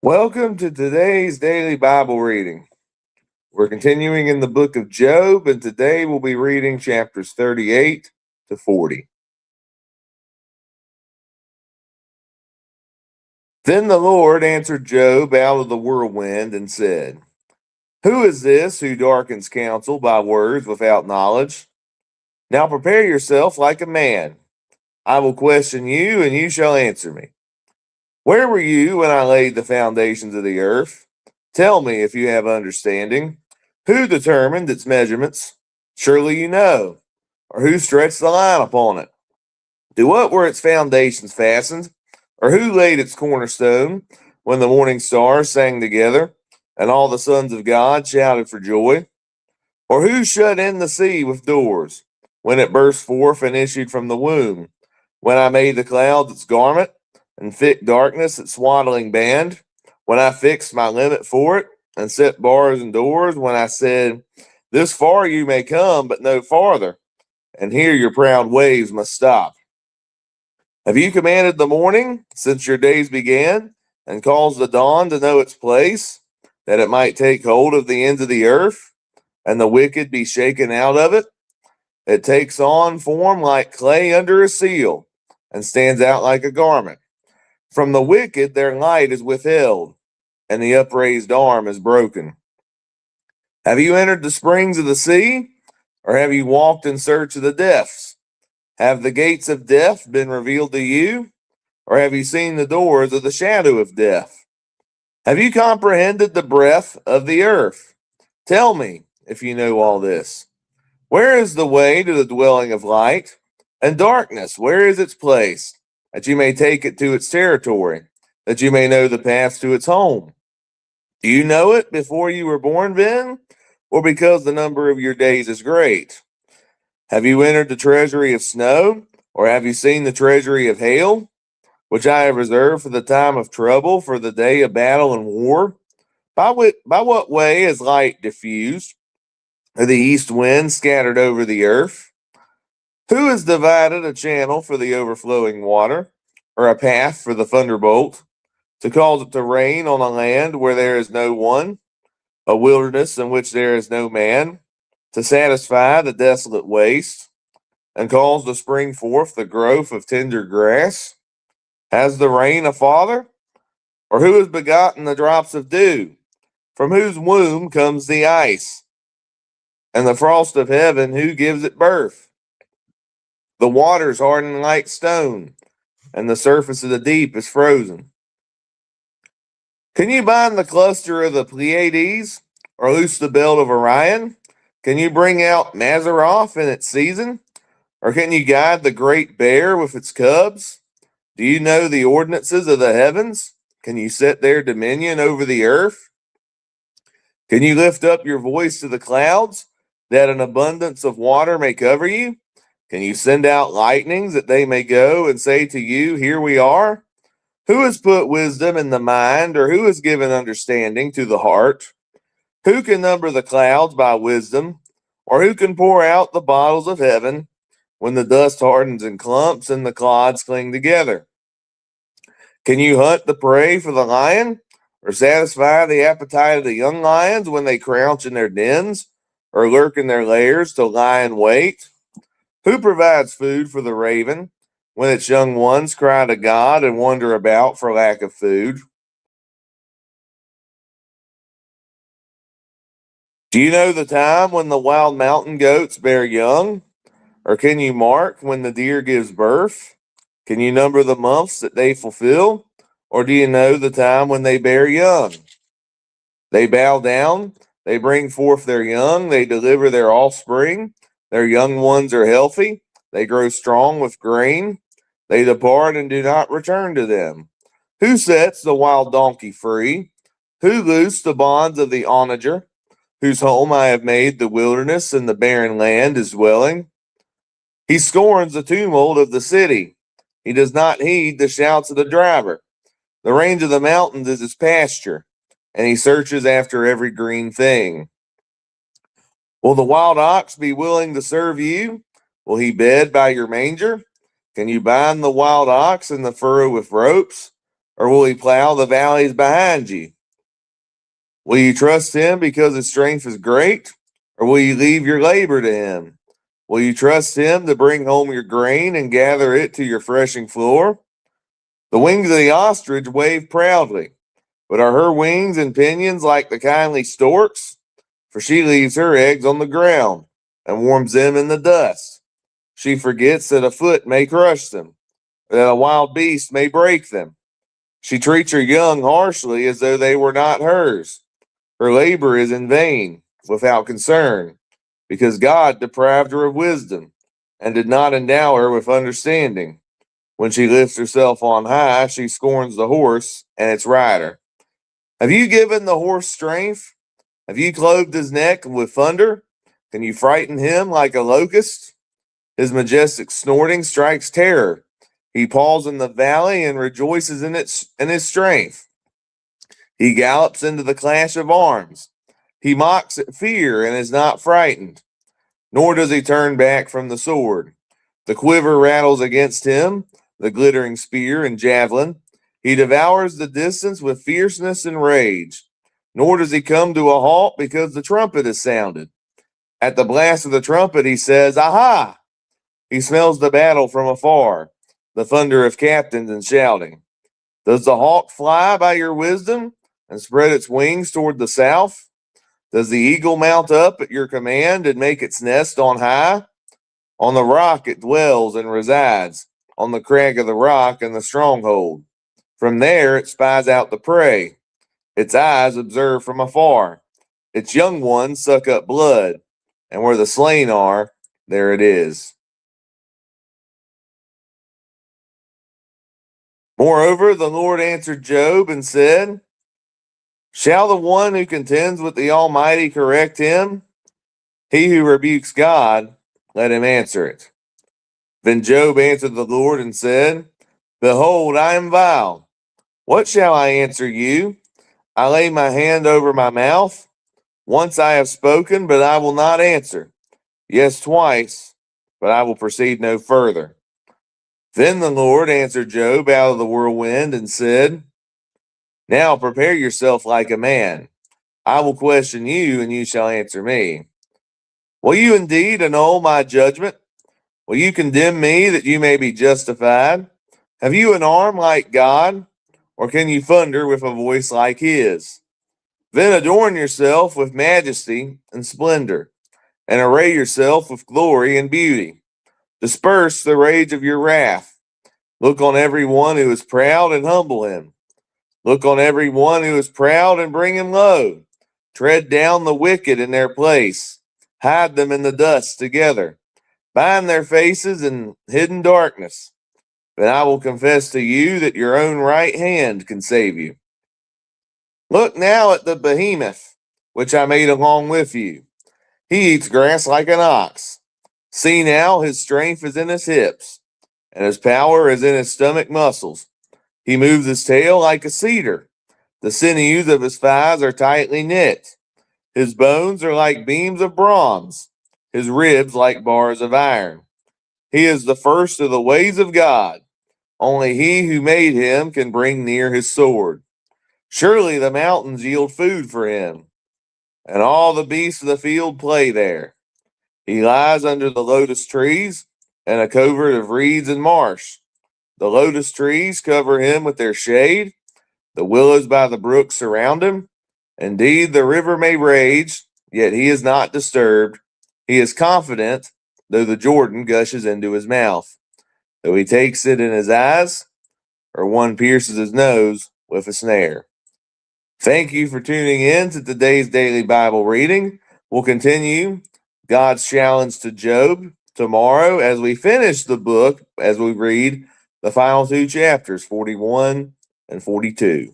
Welcome to today's daily Bible reading. We're continuing in the book of Job, and today we'll be reading chapters 38 to 40. Then the Lord answered Job out of the whirlwind and said, "Who is this who darkens counsel by words without knowledge? Now prepare yourself like a man. I will question you, and you shall answer me. Where were you when I laid the foundations of the earth? Tell me if you have understanding. Who determined its measurements? Surely you know. Or who stretched the line upon it? To what were its foundations fastened? Or who laid its cornerstone when the morning stars sang together and all the sons of God shouted for joy? Or who shut in the sea with doors when it burst forth and issued from the womb? When I made the clouds its garment and thick darkness its swaddling band, when I fixed my limit for it and set bars and doors, when I said, "This far you may come, but no farther, and here your proud waves must stop." Have you commanded the morning since your days began, and caused the dawn to know its place, that it might take hold of the ends of the earth, and the wicked be shaken out of it? It takes on form like clay under a seal, and stands out like a garment. From the wicked their light is withheld, and the upraised arm is broken. Have you entered the springs of the sea, or have you walked in search of the depths? Have the gates of death been revealed to you, or have you seen the doors of the shadow of death? Have you comprehended the breadth of the earth? Tell me if you know all this. Where is the way to the dwelling of light? And darkness, where is its place? That you may take it to its territory, that you may know the paths to its home. Do you know it before you were born, then, or because the number of your days is great? Have you entered the treasury of snow, or have you seen the treasury of hail, which I have reserved for the time of trouble, for the day of battle and war? By what way is light diffused, or the east wind scattered over the earth? Who has divided a channel for the overflowing water, or a path for the thunderbolt, to cause it to rain on a land where there is no one, a wilderness in which there is no man, to satisfy the desolate waste, and cause to spring forth the growth of tender grass? Has the rain a father? Or who has begotten the drops of dew? From whose womb comes the ice? And the frost of heaven, who gives it birth? The waters harden like stone, and the surface of the deep is frozen. Can you bind the cluster of the Pleiades, or loose the belt of Orion? Can you bring out Mazzaroth in its season? Or can you guide the great bear with its cubs? Do you know the ordinances of the heavens? Can you set their dominion over the earth? Can you lift up your voice to the clouds, that an abundance of water may cover you? Can you send out lightnings that they may go and say to you, "Here we are"? Who has put wisdom in the mind, or who has given understanding to the heart? Who can number the clouds by wisdom, or who can pour out the bottles of heaven when the dust hardens in clumps and the clods cling together? Can you hunt the prey for the lion, or satisfy the appetite of the young lions when they crouch in their dens, or lurk in their lairs to lie in wait? Who provides food for the raven when its young ones cry to God and wander about for lack of food? Do you know the time when the wild mountain goats bear young? Or can you mark when the deer gives birth? Can you number the months that they fulfill? Or do you know the time when they bear young? They bow down, they bring forth their young, they deliver their offspring. Their young ones are healthy, they grow strong with grain. They depart and do not return to them. Who sets the wild donkey free? Who loosed the bonds of the onager? Whose home I have made the wilderness, and the barren land his dwelling? He scorns the tumult of the city. He does not heed the shouts of the driver. The range of the mountains is his pasture, and he searches after every green thing. Will the wild ox be willing to serve you? Will he bed by your manger? Can you bind the wild ox in the furrow with ropes, or will he plow the valleys behind you? Will you trust him because his strength is great, or will you leave your labor to him? Will you trust him to bring home your grain and gather it to your threshing floor? The wings of the ostrich wave proudly, but are her wings and pinions like the kindly stork's? For she leaves her eggs on the ground and warms them in the dust. She forgets that a foot may crush them, or that a wild beast may break them. She treats her young harshly as though they were not hers. Her labor is in vain, without concern, because God deprived her of wisdom and did not endow her with understanding. When she lifts herself on high, she scorns the horse and its rider. Have you given the horse strength? Have you clothed his neck with thunder? Can you frighten him like a locust? His majestic snorting strikes terror. He paws in the valley and rejoices in his strength. He gallops into the clash of arms. He mocks at fear and is not frightened, nor does he turn back from the sword. The quiver rattles against him, the glittering spear and javelin. He devours the distance with fierceness and rage, nor does he come to a halt because the trumpet is sounded. At the blast of the trumpet, he says, Aha! He smells the battle from afar, the thunder of captains and shouting. Does the hawk fly by your wisdom and spread its wings toward the south? Does the eagle mount up at your command and make its nest on high? On the rock it dwells and resides, on the crag of the rock and the stronghold. From there it spies out the prey. Its eyes observe from afar. Its young ones suck up blood, and where the slain are, there it is. Moreover, the Lord answered Job and said, Shall the one who contends with the Almighty correct him? He who rebukes God, let him answer it. Then Job answered the Lord and said, Behold, I am vile. What shall I answer you? I lay my hand over my mouth. Once I have spoken, but I will not answer. Yes, twice, but I will proceed no further. Then the Lord answered Job out of the whirlwind and said, Now prepare yourself like a man. I will question you, and you shall answer me. Will you indeed annul my judgment? Will you condemn me that you may be justified? Have you an arm like God, or can you thunder with a voice like his? Then adorn yourself with majesty and splendor, and array yourself with glory and beauty. Disperse the rage of your wrath. Look on every one who is proud and humble him. Look on every one who is proud and bring him low. Tread down the wicked in their place. Hide them in the dust together. Bind their faces in hidden darkness. Then I will confess to you that your own right hand can save you. Look now at the behemoth, which I made along with you. He eats grass like an ox. See now, his strength is in his hips, and his power is in his stomach muscles. He moves his tail like a cedar. The sinews of his thighs are tightly knit. His bones are like beams of bronze, his ribs like bars of iron. He is the first of the ways of God. Only he who made him can bring near his sword. Surely the mountains yield food for him, and all the beasts of the field play there. He lies under the lotus trees and a covert of reeds and marsh. The lotus trees cover him with their shade. The willows by the brook surround him. Indeed, the river may rage, yet he is not disturbed. He is confident, though the Jordan gushes into his mouth. Though he takes it in his eyes, or one pierces his nose with a snare. Thank you for tuning in to today's daily Bible reading. We'll continue God's challenge to Job tomorrow as we finish the book, as we read the final two chapters, 41 and 42.